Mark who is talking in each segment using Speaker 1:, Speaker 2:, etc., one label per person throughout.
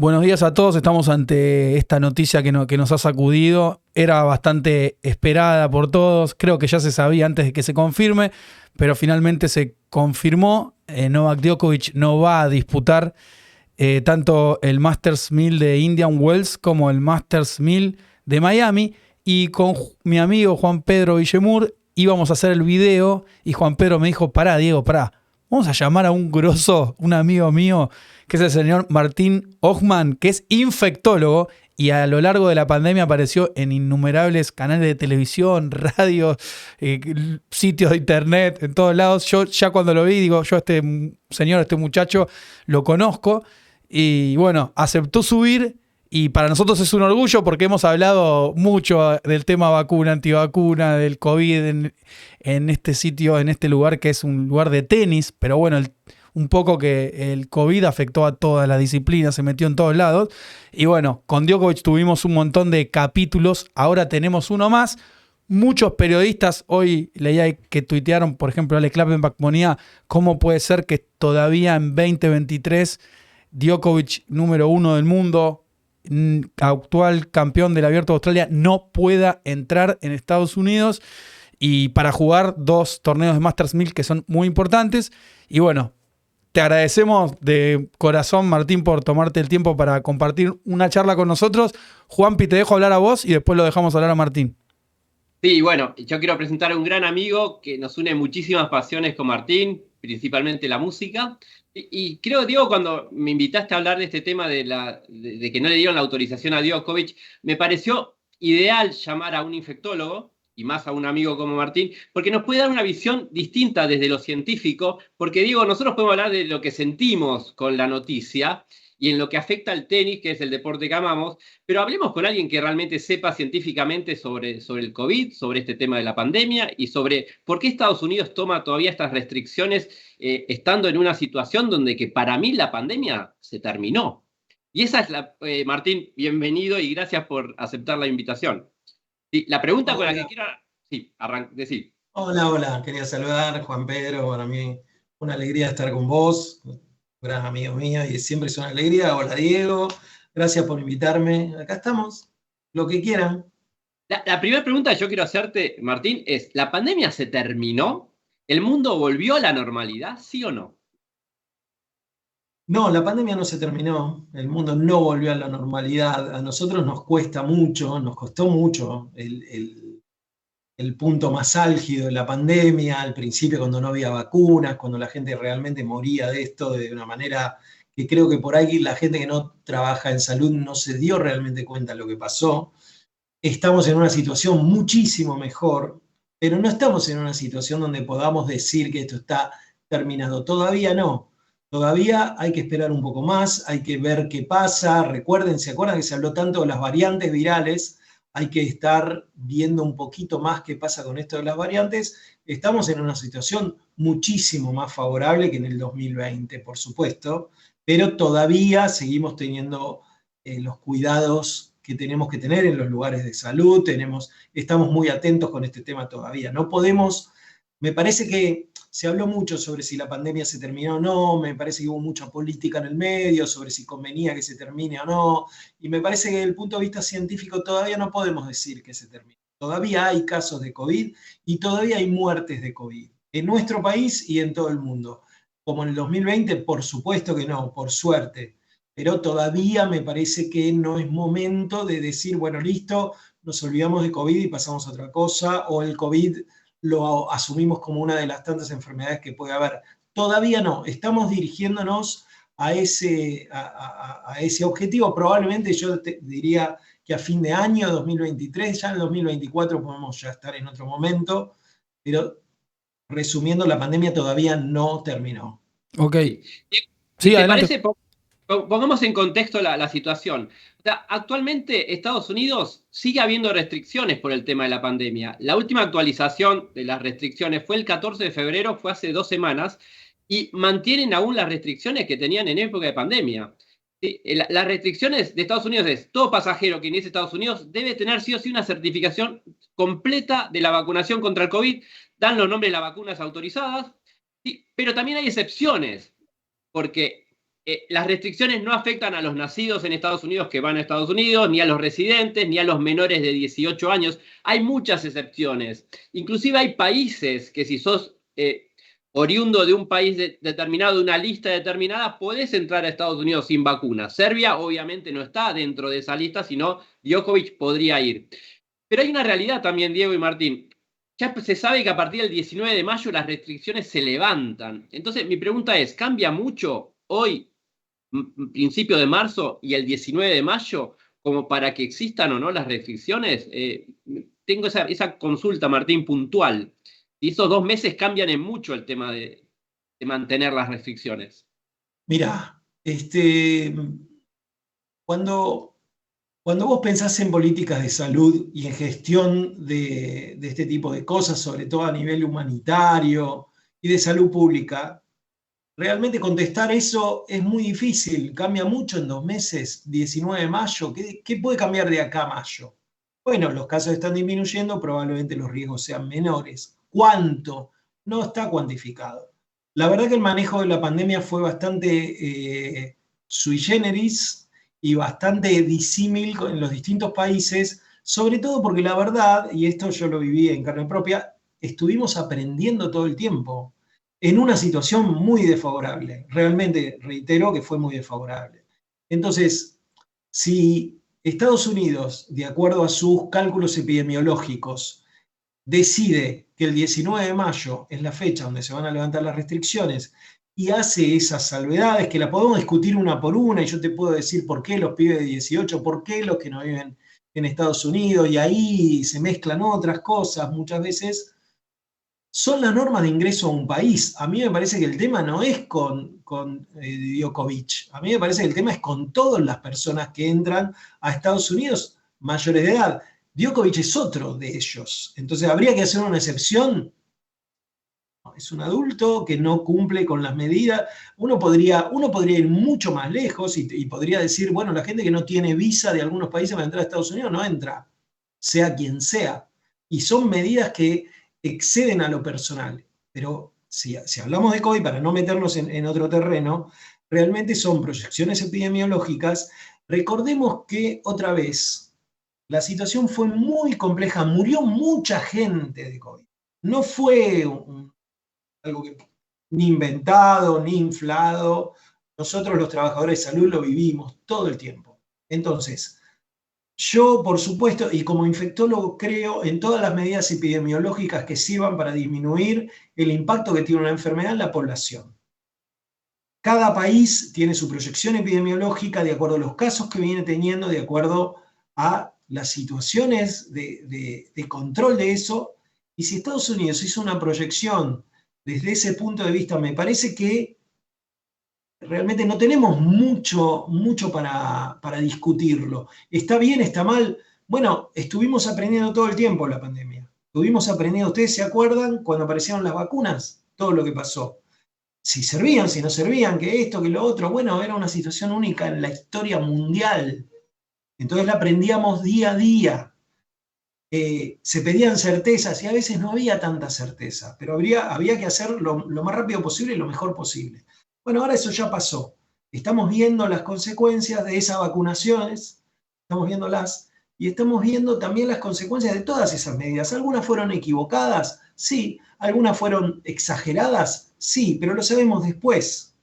Speaker 1: Buenos días a todos, estamos ante esta noticia que nos ha sacudido. Era bastante esperada por todos, creo que ya se sabía antes de que se confirme, pero finalmente se confirmó. Novak Djokovic no va a disputar tanto el Masters 1000 de Indian Wells como el Masters 1000 de Miami. Y con mi amigo Juan Pedro Villemur íbamos a hacer el video y Juan Pedro me dijo, pará Diego, pará, vamos a llamar a un grosso, un amigo mío, que es el señor Martín Ochman, que es infectólogo y a lo largo de la pandemia apareció en innumerables canales de televisión, radio, sitios de internet, en todos lados. Yo ya cuando lo vi, digo, yo este señor, este muchacho, lo conozco. Y bueno, aceptó subir y para nosotros es un orgullo porque hemos hablado mucho del tema vacuna, antivacuna, del COVID en este sitio, en este lugar que es un lugar de tenis, pero bueno, un poco que el COVID afectó a todas las disciplinas, se metió en todos lados. Y bueno, con Djokovic tuvimos un montón de capítulos, ahora tenemos uno más. Muchos periodistas hoy leía que tuitearon, por ejemplo, Ale Klappenbach ponía cómo puede ser que todavía en 2023 Djokovic, número 1 del mundo, actual campeón del Abierto de Australia, no pueda entrar en Estados Unidos y para jugar 2 torneos de Masters 1000 que son muy importantes. Y bueno, te agradecemos de corazón, Martín, por tomarte el tiempo para compartir una charla con nosotros. Juanpi, te dejo hablar a vos y después lo dejamos hablar a Martín.
Speaker 2: Sí, bueno, yo quiero presentar a un gran amigo que nos une muchísimas pasiones con Martín, principalmente la música. Y creo, Diego, cuando me invitaste a hablar de este tema de que no le dieron la autorización a Djokovic, me pareció ideal llamar a un infectólogo, y más a un amigo como Martín, porque nos puede dar una visión distinta desde lo científico, porque Diego, nosotros podemos hablar de lo que sentimos con la noticia y en lo que afecta al tenis, que es el deporte que amamos, pero hablemos con alguien que realmente sepa científicamente sobre el COVID, sobre este tema de la pandemia y sobre por qué Estados Unidos toma todavía estas restricciones estando en una situación donde que para mí la pandemia se terminó. Y esa es Martín, bienvenido y gracias por aceptar la invitación. Sí, la pregunta con la que
Speaker 3: Hola,
Speaker 2: quiero, sí, decir.
Speaker 3: hola, quería saludar, Juan Pedro, para mí una alegría estar con vos, un gran amigo mío y siempre es una alegría. Hola Diego, gracias por invitarme, acá estamos, lo que quieran.
Speaker 2: La primera pregunta que yo quiero hacerte, Martín, es, ¿la pandemia se terminó? ¿El mundo volvió a la normalidad? ¿Sí o no?
Speaker 3: No, la pandemia no se terminó, el mundo no volvió a la normalidad, a nosotros nos cuesta mucho, nos costó mucho el punto más álgido de la pandemia, al principio cuando no había vacunas, cuando la gente realmente moría de esto de una manera que creo que por ahí la gente que no trabaja en salud no se dio realmente cuenta de lo que pasó. Estamos en una situación muchísimo mejor, pero no estamos en una situación donde podamos decir que esto está terminado. Todavía no. Todavía hay que esperar un poco más, hay que ver qué pasa. Recuerden, ¿se acuerdan que se habló tanto de las variantes virales? Hay que estar viendo un poquito más qué pasa con esto de las variantes. Estamos en una situación muchísimo más favorable que en el 2020, por supuesto, pero todavía seguimos teniendo los cuidados que tenemos que tener en los lugares de salud, estamos muy atentos con este tema todavía. No podemos, me parece que se habló mucho sobre si la pandemia se terminó o no, me parece que hubo mucha política en el medio sobre si convenía que se termine o no, y me parece que desde el punto de vista científico todavía no podemos decir que se terminó. Todavía hay casos de COVID y todavía hay muertes de COVID en nuestro país y en todo el mundo. Como en el 2020, por supuesto que no, por suerte, pero todavía me parece que no es momento de decir, bueno, listo, nos olvidamos de COVID y pasamos a otra cosa, o el COVID lo asumimos como una de las tantas enfermedades que puede haber. Todavía no, estamos dirigiéndonos a ese objetivo. Probablemente yo te diría que a fin de año 2023, ya en el 2024 podemos ya estar en otro momento, pero resumiendo, la pandemia todavía no terminó.
Speaker 1: Ok.
Speaker 2: Sí. Si
Speaker 1: Sí,
Speaker 2: te
Speaker 1: adelante.
Speaker 2: parece, pongamos en contexto la situación. O sea, actualmente Estados Unidos sigue habiendo restricciones por el tema de la pandemia. La última actualización de las restricciones fue el 14 de febrero, fue hace 2 semanas, y mantienen aún las restricciones que tenían en época de pandemia. Sí, las restricciones de Estados Unidos es, todo pasajero que inicie Estados Unidos debe tener sí o sí una certificación completa de la vacunación contra el COVID, dan los nombres de las vacunas autorizadas, sí, pero también hay excepciones, porque las restricciones no afectan a los nacidos en Estados Unidos que van a Estados Unidos, ni a los residentes, ni a los menores de 18 años. Hay muchas excepciones. Inclusive hay países que si sos oriundo de un país determinado, de una lista determinada, podés entrar a Estados Unidos sin vacuna. Serbia obviamente no está dentro de esa lista, sino Djokovic podría ir. Pero hay una realidad también, Diego y Martín. Ya se sabe que a partir del 19 de mayo las restricciones se levantan. Entonces, mi pregunta es, ¿cambia mucho hoy, principio de marzo y el 19 de mayo, como para que existan o no las restricciones? Tengo esa consulta, Martín, puntual. Y esos 2 meses cambian en mucho el tema de mantener las restricciones.
Speaker 3: Mirá, cuando vos pensás en políticas de salud y en gestión de este tipo de cosas, sobre todo a nivel humanitario y de salud pública, realmente contestar eso es muy difícil. Cambia mucho en 2 meses, 19 de mayo. ¿Qué puede cambiar de acá a mayo? Bueno, los casos están disminuyendo, probablemente los riesgos sean menores. ¿Cuánto? No está cuantificado. La verdad que el manejo de la pandemia fue bastante sui generis y bastante disímil en los distintos países, sobre todo porque la verdad, y esto yo lo viví en carne propia, estuvimos aprendiendo todo el tiempo en una situación muy desfavorable. Realmente reitero que fue muy desfavorable. Entonces, si Estados Unidos, de acuerdo a sus cálculos epidemiológicos, decide que el 19 de mayo es la fecha donde se van a levantar las restricciones y hace esas salvedades que la podemos discutir una por una, y yo te puedo decir por qué los pibes de 18, por qué los que no viven en Estados Unidos, y ahí se mezclan otras cosas muchas veces, son las normas de ingreso a un país. A mí me parece que el tema no es con Djokovic, a mí me parece que el tema es con todas las personas que entran a Estados Unidos mayores de edad. Djokovic es otro de ellos, entonces habría que hacer una excepción. Es un adulto que no cumple con las medidas. Uno podría ir mucho más lejos y podría decir, bueno, la gente que no tiene visa de algunos países para entrar a Estados Unidos no entra, sea quien sea. Y son medidas que exceden a lo personal. Pero si hablamos de COVID, para no meternos en otro terreno, realmente son proyecciones epidemiológicas. Recordemos que, otra vez, la situación fue muy compleja, murió mucha gente de COVID. No fue algo que ni inventado, ni inflado. Nosotros los trabajadores de salud lo vivimos todo el tiempo. Entonces, yo, por supuesto, y como infectólogo, creo en todas las medidas epidemiológicas que sirvan para disminuir el impacto que tiene una enfermedad en la población. Cada país tiene su proyección epidemiológica de acuerdo a los casos que viene teniendo, de acuerdo a las situaciones de control de eso. Y si Estados Unidos hizo una proyección desde ese punto de vista, me parece que realmente no tenemos mucho para discutirlo. ¿Está bien? ¿Está mal? Bueno, estuvimos aprendiendo todo el tiempo la pandemia. Estuvimos aprendiendo, ¿ustedes se acuerdan cuando aparecieron las vacunas? Todo lo que pasó. Si servían, si no servían, que esto, que lo otro. Bueno, era una situación única en la historia mundial. Entonces la aprendíamos día a día. Se pedían certezas y a veces no había tanta certeza, pero había que hacer lo más rápido posible y lo mejor posible. Bueno, ahora eso ya pasó. Estamos viendo las consecuencias de esas vacunaciones, estamos viéndolas, y estamos viendo también las consecuencias de todas esas medidas. ¿Algunas fueron equivocadas? Sí. ¿Algunas fueron exageradas? Sí, pero lo sabemos después.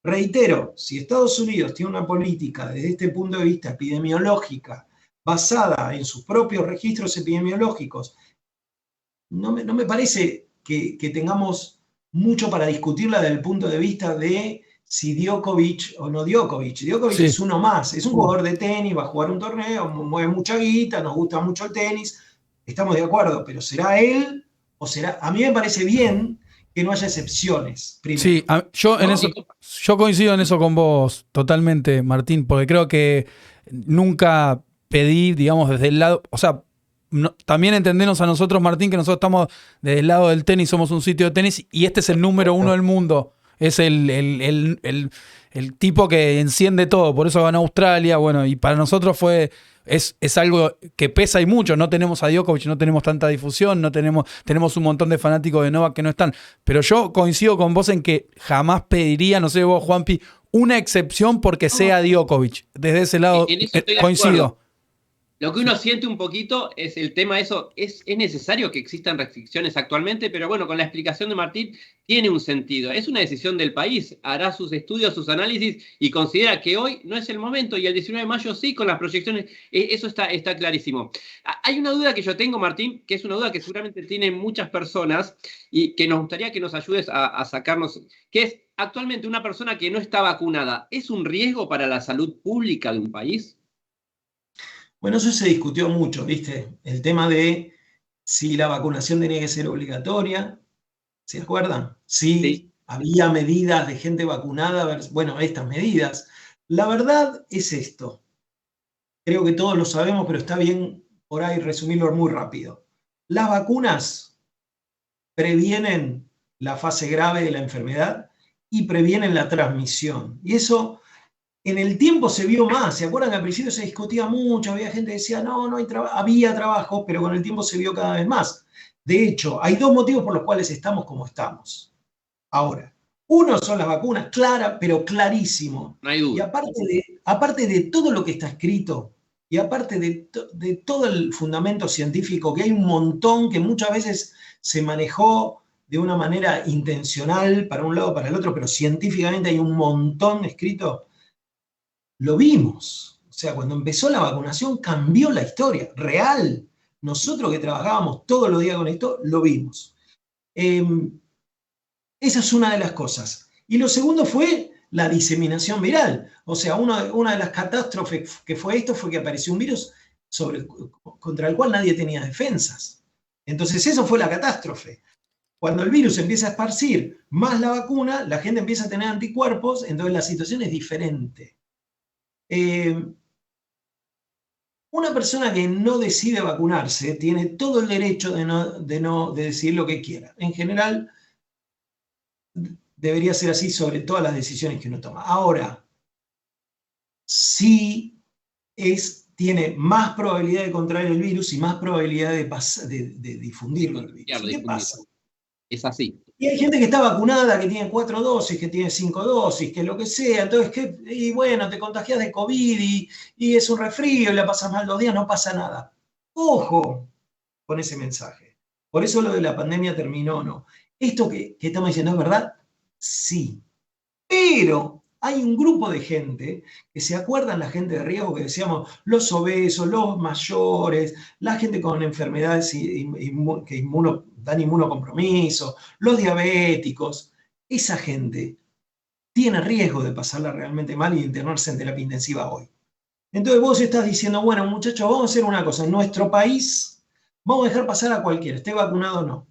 Speaker 3: Reitero, si Estados Unidos tiene una política desde este punto de vista epidemiológica, basada en sus propios registros epidemiológicos, no me parece que tengamos mucho para discutirla desde el punto de vista de si Djokovic o no Djokovic. Djokovic sí. Es uno más, es un jugador de tenis, va a jugar un torneo, mueve mucha guita, nos gusta mucho el tenis, estamos de acuerdo, pero ¿será él o será? A mí me parece bien que no haya excepciones. Primero.
Speaker 1: Sí, yo coincido en eso con vos totalmente, Martín, porque creo que nunca pedí, digamos, desde el lado, o sea, también entendernos a nosotros, Martín, que nosotros estamos desde el lado del tenis, somos un sitio de tenis y este es el número 1 del mundo. Es el tipo que enciende todo, por eso ganó Australia, bueno, y para nosotros es algo que pesa y mucho. No tenemos a Djokovic, no tenemos tanta difusión, tenemos un montón de fanáticos de Novak que no están. Pero yo coincido con vos en que jamás pediría, no sé vos, Juanpi, una excepción porque sea Djokovic. Desde ese lado
Speaker 2: En eso estoy de
Speaker 1: coincido.
Speaker 2: acuerdo. Lo que uno siente un poquito es el tema eso, es necesario que existan restricciones actualmente, pero bueno, con la explicación de Martín tiene un sentido. Es una decisión del país, hará sus estudios, sus análisis y considera que hoy no es el momento y el 19 de mayo sí, con las proyecciones, eso está clarísimo. Hay una duda que yo tengo, Martín, que es una duda que seguramente tienen muchas personas y que nos gustaría que nos ayudes a sacarnos, que es actualmente una persona que no está vacunada, ¿es un riesgo para la salud pública de un país?
Speaker 3: Bueno, eso se discutió mucho, ¿viste? El tema de si la vacunación tenía que ser obligatoria, ¿se acuerdan?
Speaker 2: Sí.
Speaker 3: Si había medidas de gente vacunada, bueno, estas medidas. La verdad es esto. Creo que todos lo sabemos, pero está bien por ahí resumirlo muy rápido. Las vacunas previenen la fase grave de la enfermedad y previenen la transmisión. Y eso en el tiempo se vio más. ¿Se acuerdan que al principio se discutía mucho? Había gente que decía, no hay trabajo. Había trabajo, pero con el tiempo se vio cada vez más. De hecho, hay dos motivos por los cuales estamos como estamos. Ahora, uno son las vacunas, clara, pero clarísimo.
Speaker 2: No hay duda.
Speaker 3: Y aparte de todo lo que está escrito, y aparte de todo el fundamento científico, que hay un montón que muchas veces se manejó de una manera intencional para un lado o para el otro, pero científicamente hay un montón escrito, lo vimos. O sea, cuando empezó la vacunación cambió la historia, real. Nosotros que trabajábamos todos los días con esto, lo vimos. Esa es una de las cosas. Y lo segundo fue la diseminación viral. O sea, una de las catástrofes que fue esto fue que apareció un virus contra el cual nadie tenía defensas. Entonces eso fue la catástrofe. Cuando el virus empieza a esparcir más la vacuna, la gente empieza a tener anticuerpos, entonces la situación es diferente. Una persona que no decide vacunarse tiene todo el derecho de decir lo que quiera. En general, debería ser así sobre todas las decisiones que uno toma. Ahora, sí tiene más probabilidad de contraer el virus y más probabilidad de difundirlo el virus. ¿Qué pasa?
Speaker 2: Es así.
Speaker 3: Y hay gente que está vacunada, que tiene 4 dosis, que tiene 5 dosis, que lo que sea. Entonces, y bueno, te contagias de COVID y es un resfrío y la pasas mal 2 días, no pasa nada. Ojo con ese mensaje. Por eso lo de la pandemia terminó, ¿no? Esto que estamos diciendo es verdad, sí. Pero hay un grupo de gente que se acuerdan, la gente de riesgo que decíamos, los obesos, los mayores, la gente con enfermedades que dan inmunocompromiso, los diabéticos. Esa gente tiene riesgo de pasarla realmente mal y internarse en terapia intensiva hoy. Entonces vos estás diciendo, bueno, muchachos, vamos a hacer una cosa. En nuestro país vamos a dejar pasar a cualquiera, esté vacunado o no.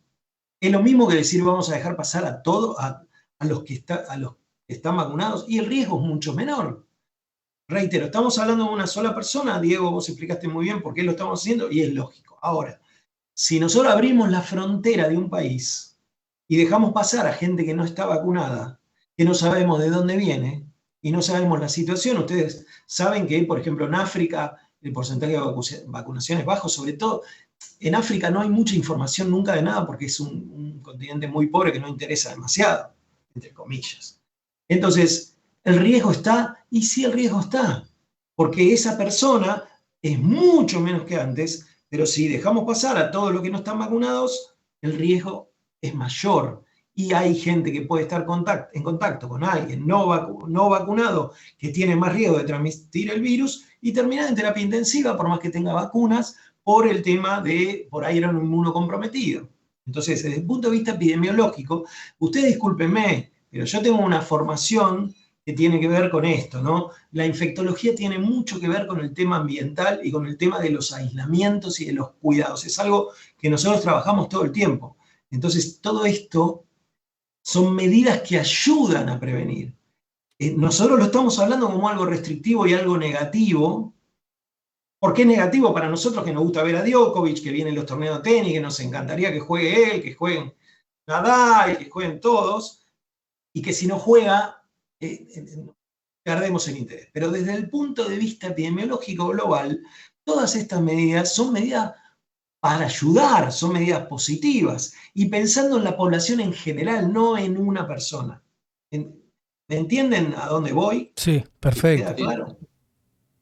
Speaker 3: Es lo mismo que decir vamos a dejar pasar a todos, a los que están vacunados, y el riesgo es mucho menor. Reitero, estamos hablando de una sola persona. Diego, vos explicaste muy bien por qué lo estamos haciendo y es lógico. Ahora, si nosotros abrimos la frontera de un país y dejamos pasar a gente que no está vacunada, que no sabemos de dónde viene y no sabemos la situación, ustedes saben que, por ejemplo, en África el porcentaje de vacunación es bajo, sobre todo en África no hay mucha información nunca de nada porque es un continente muy pobre que no interesa demasiado, entre comillas. Entonces, el riesgo está, y sí el riesgo está, porque esa persona es mucho menos que antes, pero si dejamos pasar a todos los que no están vacunados, el riesgo es mayor. Y hay gente que puede estar en contacto con alguien no vacunado que tiene más riesgo de transmitir el virus y terminar en terapia intensiva por más que tenga vacunas por el tema de, por ahí era un inmunocomprometido. Entonces, desde el punto de vista epidemiológico, ustedes discúlpenme, pero yo tengo una formación que tiene que ver con esto, ¿no? La infectología tiene mucho que ver con el tema ambiental y con el tema de los aislamientos y de los cuidados. Es algo que nosotros trabajamos todo el tiempo. Entonces, todo esto son medidas que ayudan a prevenir. Nosotros lo estamos hablando como algo restrictivo y algo negativo. ¿Por qué es negativo para nosotros que nos gusta ver a Djokovic, que vienen los torneos de tenis, que nos encantaría que juegue él, que jueguen Nadal, que jueguen todos? y que si no juega, perdemos el interés. Pero desde el punto de vista epidemiológico global, todas estas medidas son medidas para ayudar, son medidas positivas, y pensando en la población en general, no en una persona. ¿Me entienden a dónde voy?
Speaker 1: Sí, perfecto.
Speaker 3: ¿Queda claro?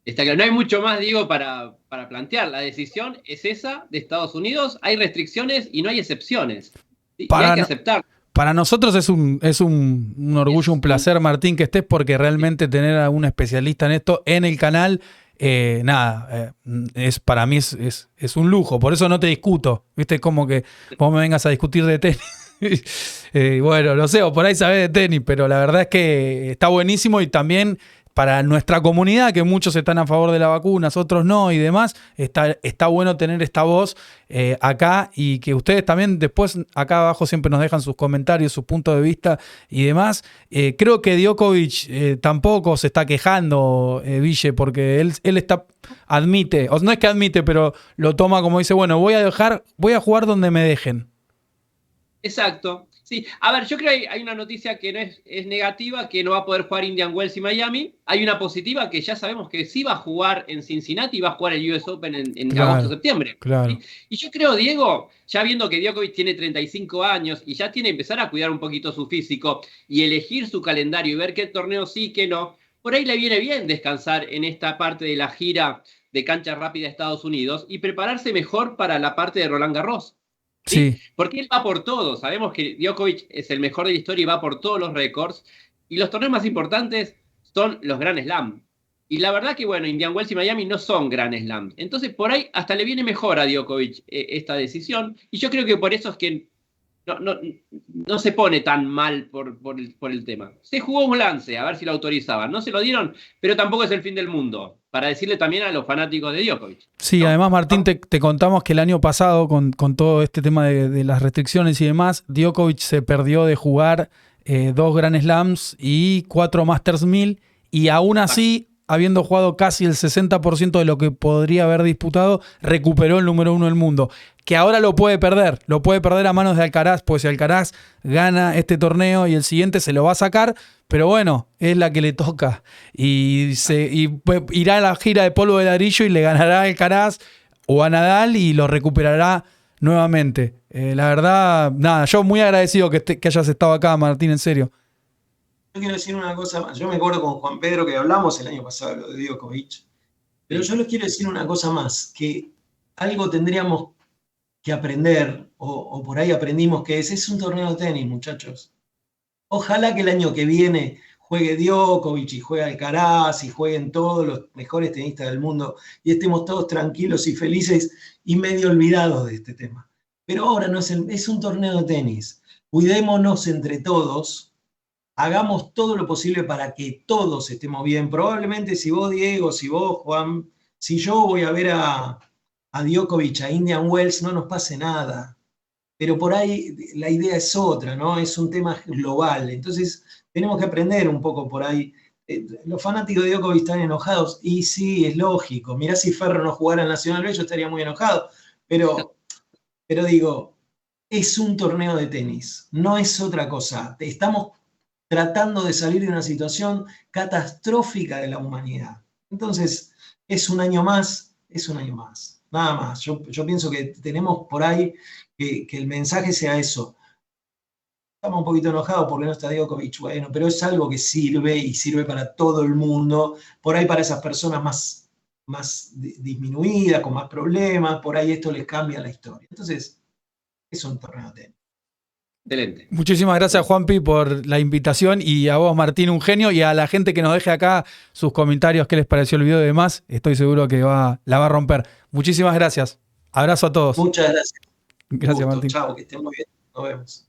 Speaker 2: Está claro, no hay mucho más, digo, para plantear. La decisión es esa de Estados Unidos, hay restricciones y no hay excepciones. Y hay que aceptar.
Speaker 1: Para nosotros es un orgullo, un placer, Martín, que estés, porque realmente tener a un especialista en esto en el canal, para mí es un lujo. Por eso no te discuto. ¿Viste? Como que vos me vengas a discutir de tenis. Bueno, no sé, o por ahí sabés de tenis, pero la verdad es que está buenísimo, y también para nuestra comunidad, que muchos están a favor de la vacuna, otros no y demás, está bueno tener esta voz acá, y que ustedes también después acá abajo siempre nos dejan sus comentarios, sus puntos de vista y demás. Creo que Djokovic tampoco se está quejando, Ville, porque él admite, o no es que admite, pero lo toma como dice, bueno, voy a jugar donde me dejen.
Speaker 2: Exacto. Sí, a ver, yo creo que hay una noticia que no es negativa, que no va a poder jugar Indian Wells y Miami. Hay una positiva, que ya sabemos que sí va a jugar en Cincinnati y va a jugar el US Open en agosto-septiembre.
Speaker 1: Claro.
Speaker 2: ¿Sí? Y yo creo, Diego, ya viendo que Djokovic tiene 35 años y ya tiene que empezar a cuidar un poquito su físico y elegir su calendario y ver qué torneo sí, qué no, por ahí le viene bien descansar en esta parte de la gira de cancha rápida de Estados Unidos y prepararse mejor para la parte de Roland Garros. ¿Sí? Porque él va por todo. Sabemos que Djokovic es el mejor de la historia y va por todos los récords. Y los torneos más importantes son los Grand Slam. Y la verdad que, bueno, Indian Wells y Miami no son Grand Slam. Entonces, por ahí hasta le viene mejor a Djokovic esta decisión. Y yo creo que por eso es que no se pone tan mal por el tema. Se jugó un lance, a ver si lo autorizaban. No se lo dieron, pero tampoco es el fin del mundo. Para decirle también a los fanáticos de Djokovic.
Speaker 1: Sí, ¿no? Además, Martín, te contamos que el año pasado, con todo este tema de las restricciones y demás, Djokovic se perdió de jugar 2 Grand Slams y 4 Masters 1000, y aún así, habiendo jugado casi el 60% de lo que podría haber disputado, recuperó el número 1 del mundo. Que ahora lo puede perder a manos de Alcaraz, pues si Alcaraz gana este torneo y el siguiente se lo va a sacar, pero bueno, es la que le toca. Y irá a la gira de polvo de ladrillo y le ganará a Alcaraz o a Nadal y lo recuperará nuevamente. La verdad, nada, yo muy agradecido que hayas estado acá, Martín, en serio.
Speaker 3: Yo quiero decir una cosa más. Yo me acuerdo con Juan Pedro que hablamos el año pasado de Djokovic, pero yo les quiero decir una cosa más, que algo tendríamos que aprender, o por ahí aprendimos, que es un torneo de tenis, muchachos. Ojalá que el año que viene juegue Djokovic y juegue Alcaraz y jueguen todos los mejores tenistas del mundo y estemos todos tranquilos y felices y medio olvidados de este tema. Pero ahora no es un torneo de tenis. Cuidémonos entre todos, hagamos todo lo posible para que todos estemos bien. Probablemente si vos, Diego, si vos, Juan, si yo voy a ver a Djokovic, a Indian Wells, no nos pase nada. Pero por ahí la idea es otra, ¿no? Es un tema global. Entonces tenemos que aprender un poco por ahí. Los fanáticos de Djokovic están enojados, y sí, es lógico. Mirá, si Ferro no jugara en Nacional B, yo estaría muy enojado. Pero digo, es un torneo de tenis, no es otra cosa. Estamos tratando de salir de una situación catastrófica de la humanidad. Entonces, es un año más. Nada más. Yo pienso que tenemos por ahí que el mensaje sea eso. Estamos un poquito enojados porque no está Djokovic, bueno, pero es algo que sirve y sirve para todo el mundo. Por ahí para esas personas más disminuidas, con más problemas, por ahí esto les cambia la historia. Entonces, es un torneo de tenis.
Speaker 2: Excelente.
Speaker 1: Muchísimas gracias, Juanpi, por la invitación, y a vos, Martín, un genio, y a la gente que nos deje acá sus comentarios, qué les pareció el video y demás. Estoy seguro que la va a romper. Muchísimas gracias. Abrazo a todos.
Speaker 3: Muchas gracias.
Speaker 1: Gracias, Martín.
Speaker 3: Chao, que estén muy bien. Nos vemos.